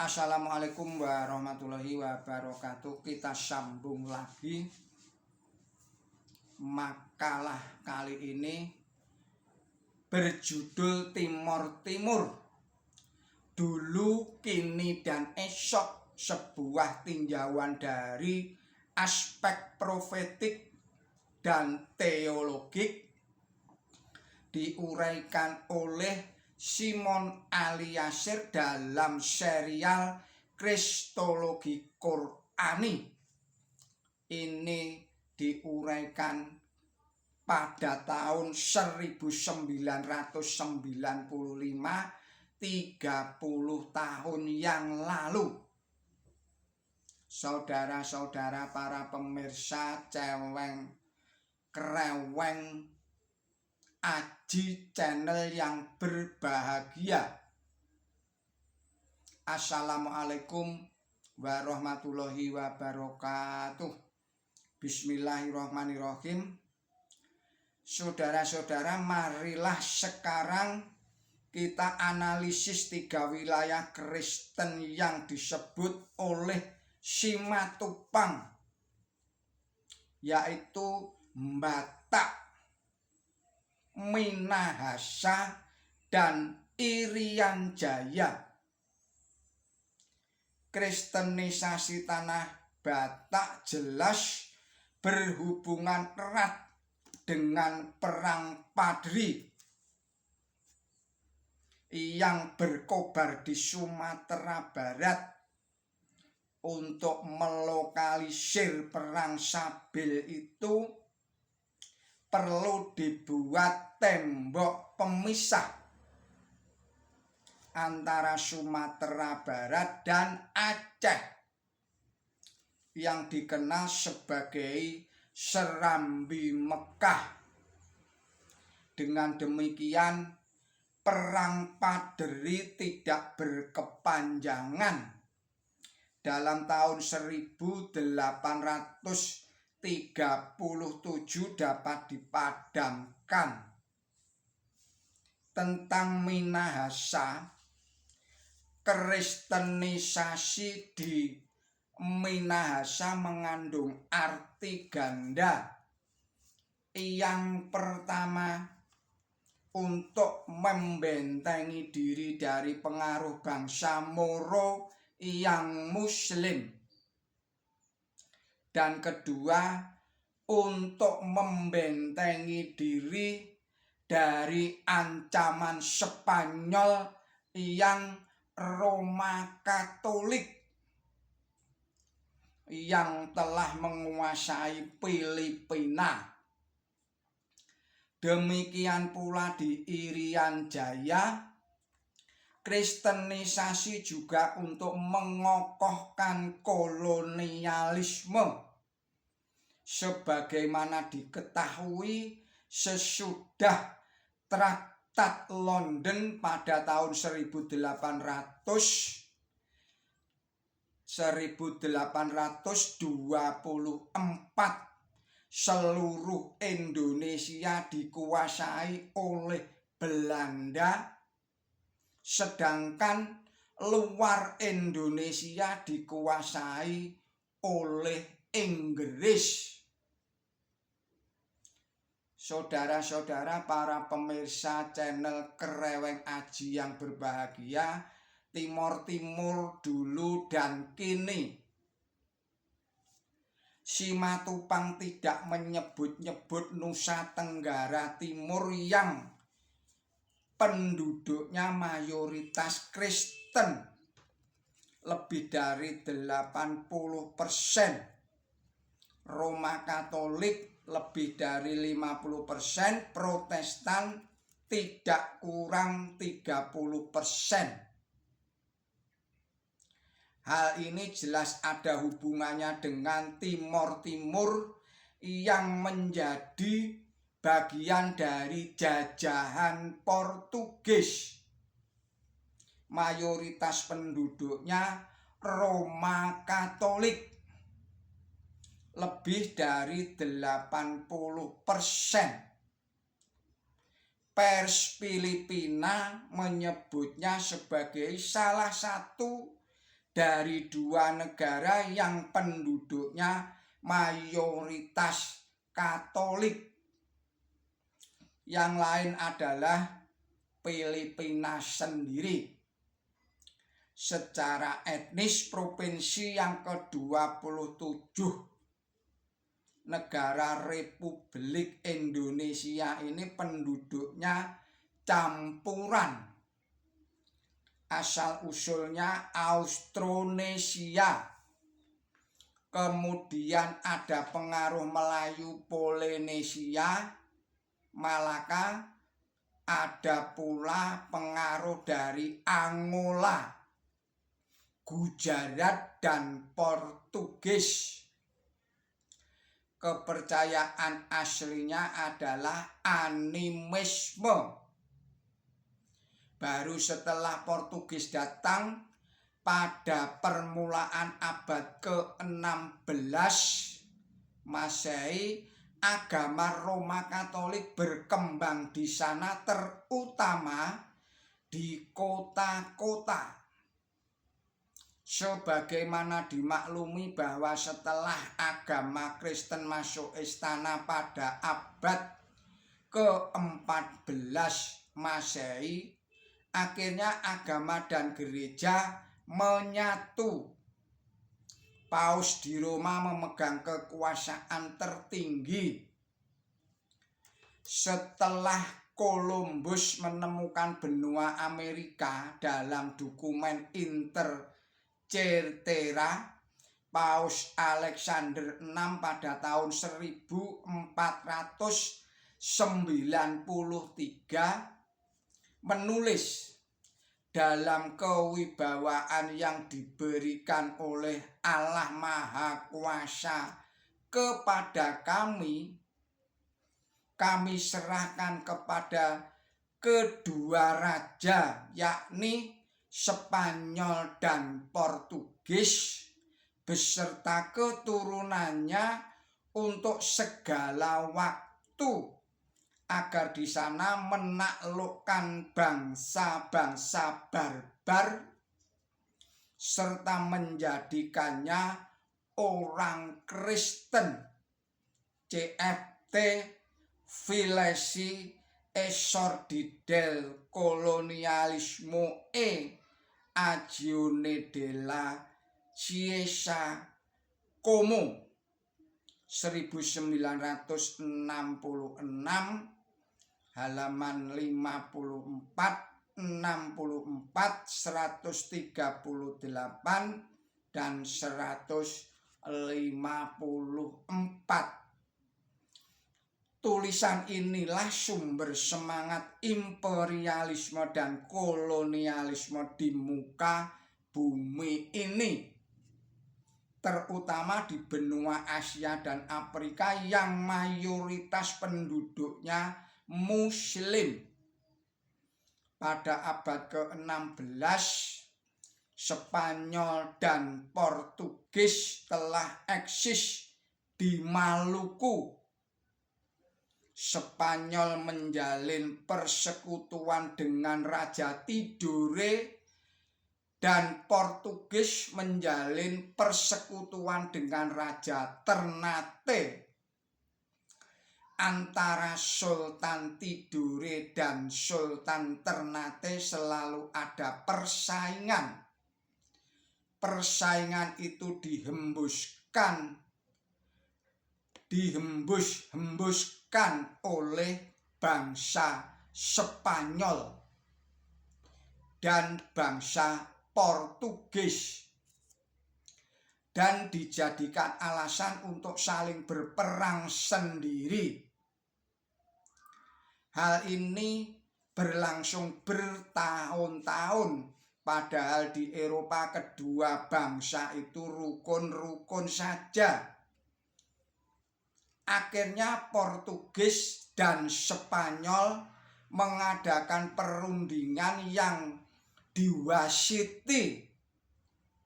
Assalamualaikum warahmatullahi wabarakatuh. Kita sambung lagi makalah kali ini berjudul Timor Timur. Dulu, kini, dan esok, sebuah tinjauan dari aspek profetik dan teologik diuraikan oleh Simon Aliasir dalam serial Kristologi Qur'ani. Ini diuraikan pada tahun 1995, 30 tahun yang lalu. Saudara-saudara para pemirsa Ceweng Kreweng Aji channel yang berbahagia. Assalamualaikum warahmatullahi wabarakatuh. Bismillahirrahmanirrahim. Saudara-saudara, marilah sekarang kita analisis 3 wilayah Kristen yang disebut oleh Simatupang, yaitu Batak, Minahasa, dan Irian Jaya. Kristenisasi tanah Batak jelas berhubungan erat dengan Perang Padri yang berkobar di Sumatera Barat. Untuk melokalisir Perang Sabil itu perlu dibuat tembok pemisah antara Sumatera Barat dan Aceh yang dikenal sebagai Serambi Mekah. Dengan demikian, Perang Padri tidak berkepanjangan. Dalam tahun 1837 dapat dipadamkan. Tentang Minahasa, kristenisasi di Minahasa mengandung arti ganda. Yang pertama, untuk membentengi diri dari pengaruh bangsa Moro yang Muslim. Dan kedua, untuk membentengi diri dari ancaman Spanyol yang Roma Katolik yang telah menguasai Filipina. Demikian pula di Irian Jaya, kristenisasi juga untuk mengokohkan kolonialisme. Sebagaimana diketahui, sesudah Traktat London pada tahun 1824, seluruh Indonesia dikuasai oleh Belanda, sedangkan luar Indonesia dikuasai oleh Inggris. Saudara-saudara para pemirsa channel Kreweng Aji yang berbahagia, Timor Timur dulu dan kini. Simatupang tidak menyebut-nyebut Nusa Tenggara Timur yang penduduknya mayoritas Kristen, lebih dari 80%, Roma Katolik lebih dari 50%, Protestan tidak kurang 30%. Hal ini jelas ada hubungannya dengan Timor Timur yang menjadi bagian dari jajahan Portugis. Mayoritas penduduknya Roma Katolik, lebih dari 80%. Pers Filipina menyebutnya sebagai salah satu dari dua negara yang penduduknya mayoritas Katolik. Yang lain adalah Filipina sendiri. Secara etnis, provinsi yang ke-27 negara Republik Indonesia ini penduduknya campuran. Asal-usulnya Austronesia. Kemudian ada pengaruh Melayu Polinesia, Malaka, ada pula pengaruh dari Angola, Gujarat, dan Portugis. Kepercayaan aslinya adalah animisme. Baru setelah Portugis datang pada permulaan abad ke-16 Masehi, agama Roma Katolik berkembang di sana, terutama di kota-kota. Sebagaimana dimaklumi bahwa setelah agama Kristen masuk istana pada abad ke-14 Masehi, akhirnya agama dan gereja menyatu. Paus di Roma memegang kekuasaan tertinggi. Setelah Columbus menemukan benua Amerika dalam dokumen Intercertera, Paus Alexander VI pada tahun 1493 menulis, dalam kewibawaan yang diberikan oleh Allah Maha Kuasa kepada kami serahkan kepada kedua raja, yakni Spanyol dan Portugis, beserta keturunannya untuk segala waktu, agar di sana menaklukkan bangsa-bangsa barbar serta menjadikannya orang Kristen. CFT Filesi Esordi del Colonialismo e Agione della Chiesa Como 1966, halaman 54, 64, 138, dan 154. Tulisan inilah sumber semangat imperialisme dan kolonialisme di muka bumi ini, terutama di benua Asia dan Afrika yang mayoritas penduduknya Muslim. Pada abad ke-16, Spanyol dan Portugis telah eksis di Maluku. Spanyol menjalin persekutuan dengan Raja Tidore dan Portugis menjalin persekutuan dengan Raja Ternate. Antara Sultan Tidore dan Sultan Ternate selalu ada persaingan. Persaingan itu dihembuskan oleh bangsa Spanyol dan bangsa Portugis, dan dijadikan alasan untuk saling berperang sendiri. Hal ini berlangsung bertahun-tahun, padahal di Eropa kedua bangsa itu rukun-rukun saja. Akhirnya Portugis dan Spanyol mengadakan perundingan yang diwasiti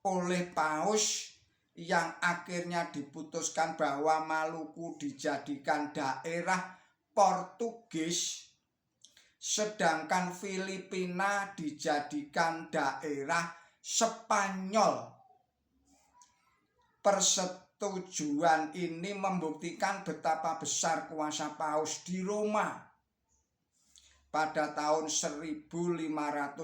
oleh Paus, yang akhirnya diputuskan bahwa Maluku dijadikan daerah Portugis, sedangkan Filipina dijadikan daerah Spanyol. Persetujuan ini membuktikan betapa besar kuasa Paus di Roma. Pada tahun 1570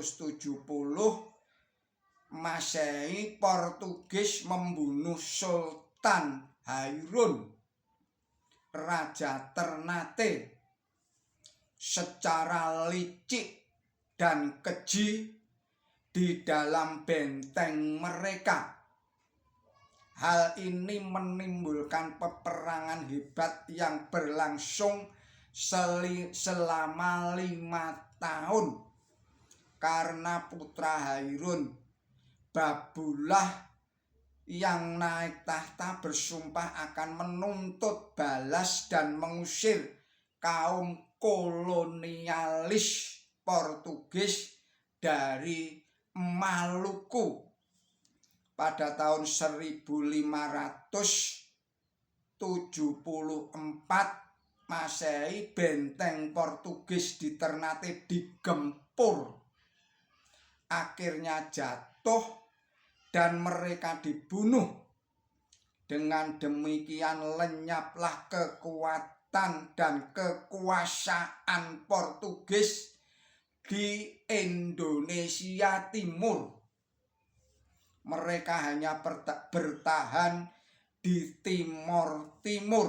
Masehi, Portugis membunuh Sultan Hairun, Raja Ternate, secara licik dan keji di dalam benteng mereka. Hal ini menimbulkan peperangan hebat yang berlangsung selama 5 tahun karena putra Hairun, Babullah, yang naik tahta bersumpah akan menuntut balas dan mengusir kaum kolonialis Portugis dari Maluku. Pada tahun 1574 Masehi, benteng Portugis di Ternate digempur, akhirnya jatuh dan mereka dibunuh. Dengan demikian lenyaplah kekuatan dan kekuasaan Portugis di Indonesia Timur. Mereka hanya bertahan di Timor Timur.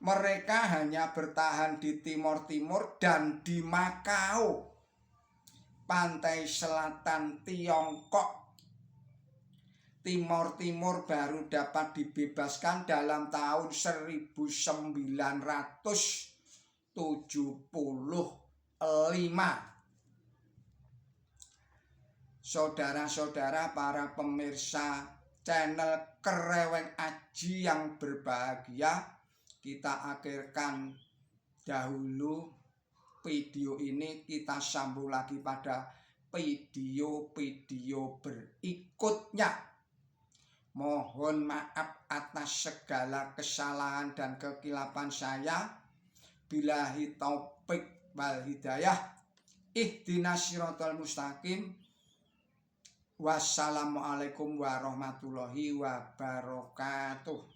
Mereka hanya bertahan di Timor Timur dan di Makau, pantai selatan Tiongkok. Timor Timur baru dapat dibebaskan dalam tahun 1975. Saudara-saudara para pemirsa channel Kereweng Aji yang berbahagia, kita akhirkan dahulu video ini. Kita sambung lagi pada video-video berikutnya. Mohon maaf atas segala kesalahan dan kekilapan saya. Billahi taufik wal hidayah. Ihdinas siratal mustaqim. Wassalamualaikum warahmatullahi wabarakatuh.